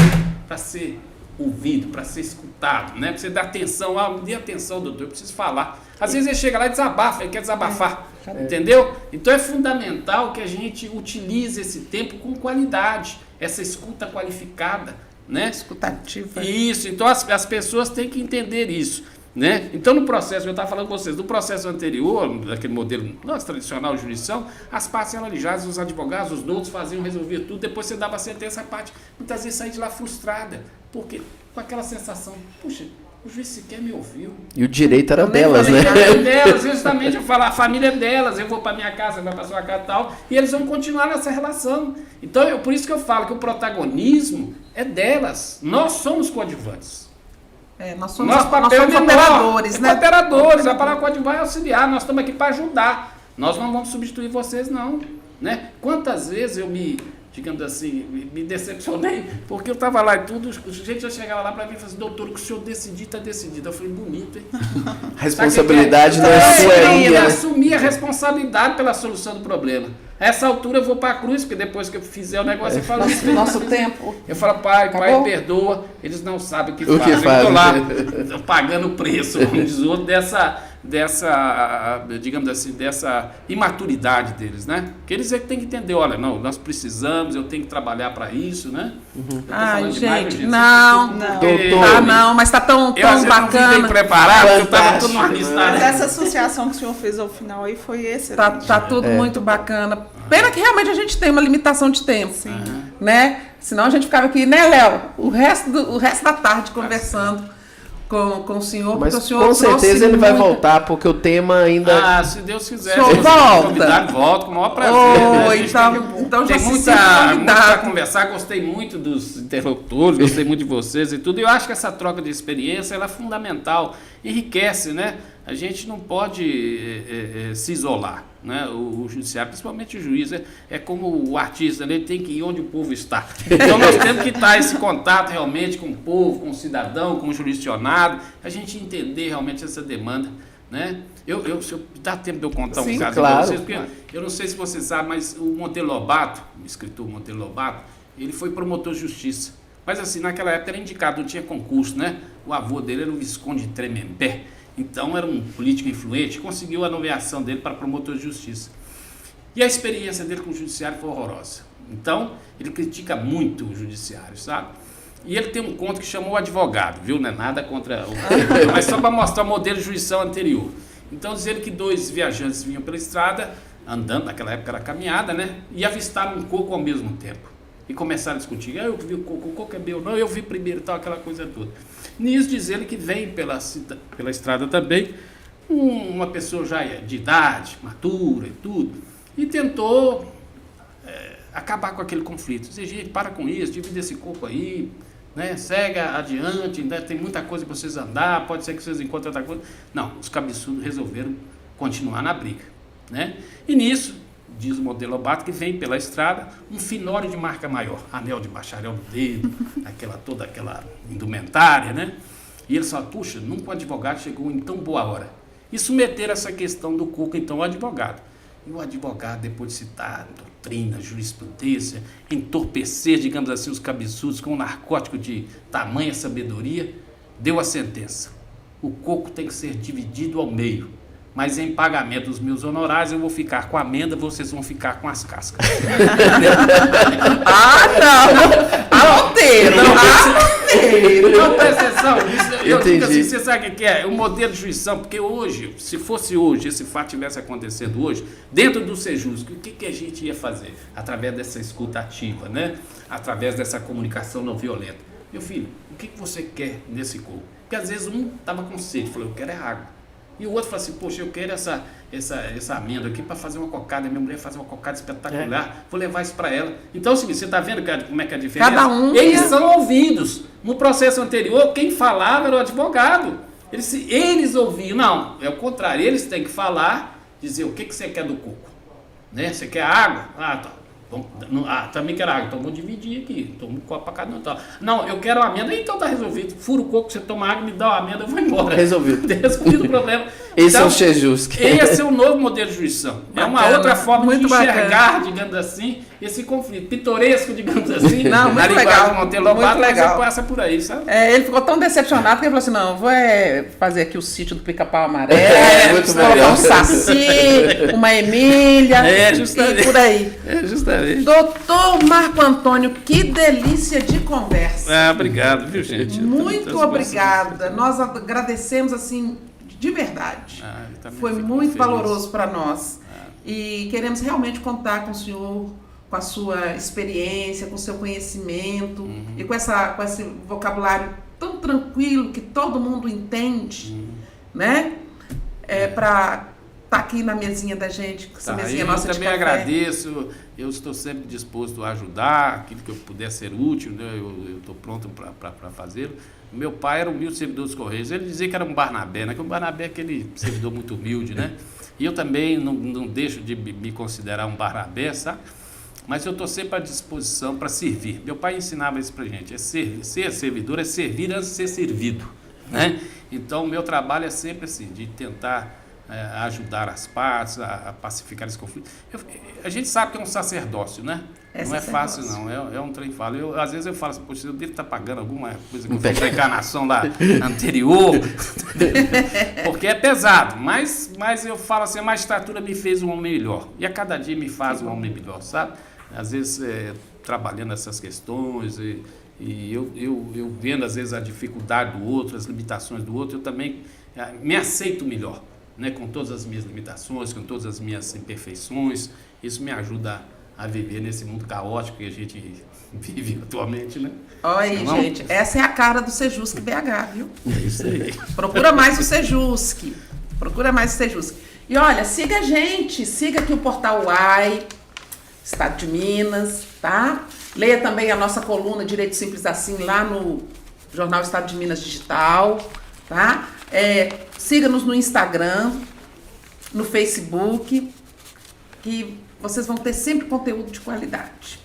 para ser ouvido, para ser escutado, né? Para você dar atenção, me dê atenção, doutor, eu preciso falar. Às vezes ele chega lá e desabafa, ele quer desabafar, entendeu? Então é fundamental que a gente utilize esse tempo com qualidade, essa escuta qualificada, né? Escutativa. Isso, então as pessoas têm que entender isso, né? Então no processo, eu estava falando com vocês, do processo anterior, daquele modelo nosso tradicional de jurisdição, as partes eram alijadas, os advogados, os doutos faziam resolver tudo, depois você dava a sentença, a parte muitas vezes saía de lá frustrada, porque com aquela sensação, puxa, o juiz sequer me ouviu. E o direito era delas, né? Era delas, justamente, eu falo, a família é delas, eu vou para minha casa, vai para sua casa e tal, e eles vão continuar nessa relação. Então, por isso que eu falo que o protagonismo é delas. Nós somos coadjuvantes. Nós somos operadores, né? Operadores, a palavra coadjuvante é auxiliar, nós estamos aqui para ajudar. Nós não vamos substituir vocês, não. Né? Quantas vezes eu digamos assim, me decepcionei, porque eu estava lá e tudo, o gente já chegava lá para mim e falava assim, doutor, o que o senhor decidir, está decidido. Eu falei, bonito, hein? A responsabilidade não é sua ainda. Eu assumi a responsabilidade pela solução do problema. A essa altura eu vou para a cruz, porque depois que eu fizer o negócio, eu falo assim, nosso tempo. Eu falo, pai, perdoa, eles não sabem o que fazem. Eu estou lá pagando o preço, como diz o outro, dessa, digamos assim, dessa imaturidade deles, né? Que eles têm que entender, olha, não, nós precisamos, eu tenho que trabalhar para isso, né? Ai, gente, não, mas tá tão bacana. Eu não preparado, eu estava tudo numa lista. Mas essa associação que o senhor fez ao final aí foi excelente. Tá tudo muito bacana. Pena que realmente a gente tem uma limitação de tempo, né? Senão a gente ficava aqui, né, Léo? O resto da tarde conversando com o senhor, Mas porque o senhor com certeza ele vai voltar, porque o tema ainda... Se Deus quiser, Senhor, se você volta. convidar, volto com o maior prazer. Oh, A gente então já tem se muito sente para convidado. conversar, gostei muito dos interlocutores, gostei muito de vocês e tudo. E eu acho que essa troca de experiência ela é fundamental, enriquece, né? A gente não pode se isolar, né? O judiciário, principalmente o juiz, é como o artista, né? Ele tem que ir onde o povo está. Então nós temos que estar esse contato realmente com o povo, com o cidadão, com o jurisdicionado, a gente entender realmente essa demanda, né? Se dá tempo de eu contar um caso claro, para vocês, porque eu não sei se você sabe, mas o Monteiro Lobato, o escritor Monteiro Lobato, ele foi promotor de justiça. Mas assim, naquela época era indicado, não tinha concurso, né? O avô dele era o Visconde de Tremembé. Então era um político influente, conseguiu a nomeação dele para promotor de justiça. E a experiência dele com o judiciário foi horrorosa. Então, ele critica muito o judiciário, sabe? E ele tem um conto que chamou o advogado, viu? Não é nada contra o... mas só para mostrar o modelo de jurisdição anterior. Então, diz ele que 2 viajantes vinham pela estrada, andando, naquela época era caminhada, né? E avistaram um coco ao mesmo tempo. E começaram a discutir. Eu vi o coco é meu. Não, eu vi primeiro, tal, aquela coisa toda. Nisso diz ele que vem pela estrada também uma pessoa já de idade, madura e tudo, e tentou acabar com aquele conflito. Dizer, gente, para com isso, divide esse coco aí, né? Segue adiante, ainda tem muita coisa para vocês andar, pode ser que vocês encontrem outra coisa. Não, os cabeçudos resolveram continuar na briga, né? E nisso, diz o Monteiro Lobato, que vem pela estrada um finório de marca maior, anel de bacharel no dedo, toda aquela indumentária, né? E ele fala, puxa, nunca um advogado chegou em tão boa hora. E submeteram essa questão do coco, então, ao advogado. E o advogado, depois de citar doutrina, jurisprudência, entorpecer, digamos assim, os cabeçudos com um narcótico de tamanha sabedoria, deu a sentença. O coco tem que ser dividido ao meio. Mas em pagamento dos meus honorários eu vou ficar com a amêndoa, vocês vão ficar com as cascas. Não! Monteiro! Não, presta atenção. Eu digo assim, você sabe o que é? O modelo de jurisdição, porque hoje, se fosse hoje, esse fato tivesse acontecendo hoje, dentro do Sejusc, o que a gente ia fazer? Através dessa escuta ativa, né? Através dessa comunicação não violenta. Meu filho, o que você quer nesse coco? Porque às vezes um estava com sede, falou, eu quero é água. E o outro fala assim, poxa, eu quero essa amêndoa aqui para fazer uma cocada, minha mulher faz uma cocada espetacular, vou levar isso para ela. Então, assim, você está vendo como é que é a diferença? Cada um... Eles são ouvidos. No processo anterior, quem falava era o advogado. Eles ouviam, não, é o contrário, eles têm que falar, dizer o que você quer do coco. Né? Você quer água? Ah, tá. Também quero água, então vou dividir aqui, toma um copo para cada um. Tá. Não, eu quero amêndoa, então tá resolvido. Fura o coco, você toma água, me dá uma amêndoa, eu vou embora. Resolvido. Resolvido o problema. Esse é o Sejusc. Esse é o novo modelo de jurisdição. É uma outra forma de enxergar, digamos assim, esse conflito. Pitoresco, digamos assim. Não, muito na linguagem legal. do Monteiro Lobato, muito legal. Você passa por aí, sabe? Ele ficou tão decepcionado que ele falou assim, não, vou fazer aqui o sítio do Pica-Pau Amarelo, muito colocar melhor. um Saci, uma Emília, justamente. e por aí. Justamente. Doutor Marco Antônio, que delícia de conversa. Obrigado, viu, gente? Muito obrigada. Nós agradecemos, assim, de verdade. Eu também Foi fico muito feliz. valoroso para nós. E queremos realmente contar com o senhor, com a sua experiência, com o seu conhecimento e com esse vocabulário tão tranquilo que todo mundo entende, né? Para estar aqui na mesinha da gente, com essa mesinha nossa eu de também café. agradeço, eu estou sempre disposto a ajudar, aquilo que eu puder ser útil, né? Eu estou pronto para fazê-lo. Meu pai era um humilde servidor dos Correios, ele dizia que era um Barnabé, né? Que o Barnabé é aquele servidor muito humilde, né? E eu também não deixo de me considerar um Barnabé, sabe? Mas eu estou sempre à disposição para servir. Meu pai ensinava isso para a gente, ser servidor é servir antes de ser servido, né? Então o meu trabalho é sempre assim, de tentar ajudar as partes, a pacificar esse conflito. A gente sabe que é um sacerdócio, né? Não é fácil, não. É um trem falo. Às vezes eu falo assim, poxa, eu devo estar pagando alguma coisa que eu fiz na encarnação lá anterior, porque é pesado. Mas eu falo assim, a magistratura me fez um homem melhor. E a cada dia me faz um homem melhor, sabe? Às vezes, trabalhando essas questões e eu vendo, às vezes, a dificuldade do outro, as limitações do outro, eu também me aceito melhor. Né, com todas as minhas limitações, com todas as minhas imperfeições, isso me ajuda a viver nesse mundo caótico que a gente vive atualmente, né? Olha aí, Então, gente, essa é a cara do Sejusc BH, viu? É isso aí. Procura mais o Sejusc. Procura mais o Sejusc. E olha, siga a gente, siga aqui o Portal UAI, Estado de Minas, tá? Leia também a nossa coluna Direito Simples Assim lá no Jornal Estado de Minas Digital, tá? Siga-nos no Instagram, no Facebook, que vocês vão ter sempre conteúdo de qualidade.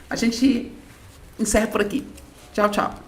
A gente encerra por aqui. Tchau, tchau.